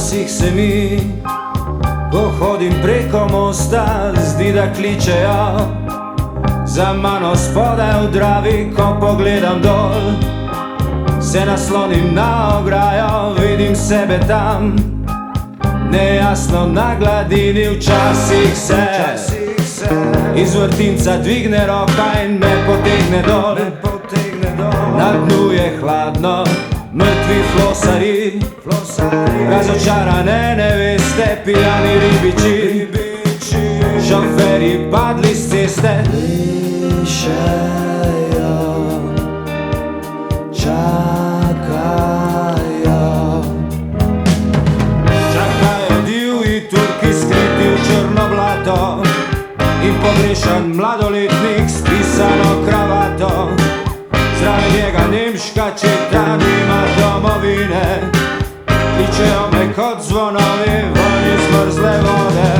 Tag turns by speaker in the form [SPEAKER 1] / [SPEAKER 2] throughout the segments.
[SPEAKER 1] Včasih se mi, ko hodim preko mosta, zdi, da kličejo za mano spodaj v Dravi. Ko pogledam dol, se naslonim na ograjo, vidim sebe tam, nejasno na gladini. Včasih se iz vrtinca dvigne roka in me potegne dol. Na dnu je hladno, mrtvi flosari, razočarane neveste, pijani ribiči, šoferji padli s ceste. Plešejo, čakajo divji Turki, skriti v črno blato, in pogrešan mladoletnik s pisano kravato. Zraven njega nemška četa, nima domovine, kličejo me kot zvonovi ven iz mrzle vode.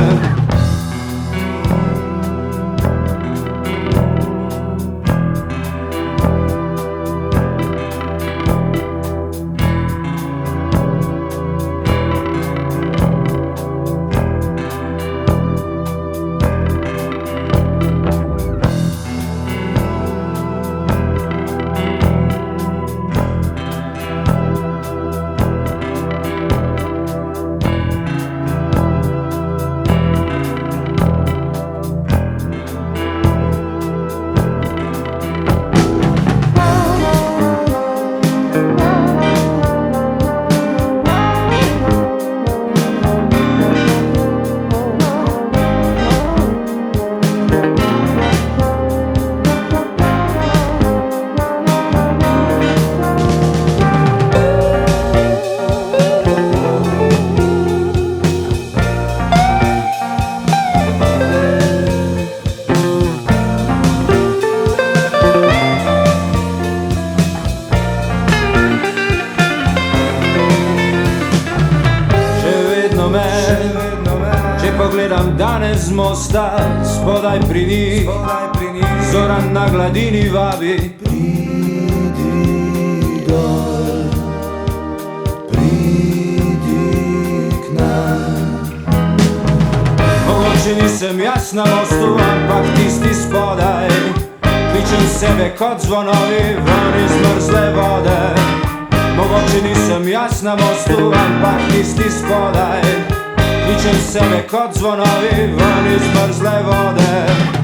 [SPEAKER 1] Če pogledam danes z mosta, spodaj pri njih, Zoran na gladini vabi. Pridi dol, pridi k nam. Mogoče nisem jaz na mostu, ampak tisti spodaj, kličem sebe kot zvonovi ven iz mrzle vode. Mogoče nisem jaz na mostu, ampak tisti spodaj, kličem sebe kot zvonovi ven iz mrzle vode.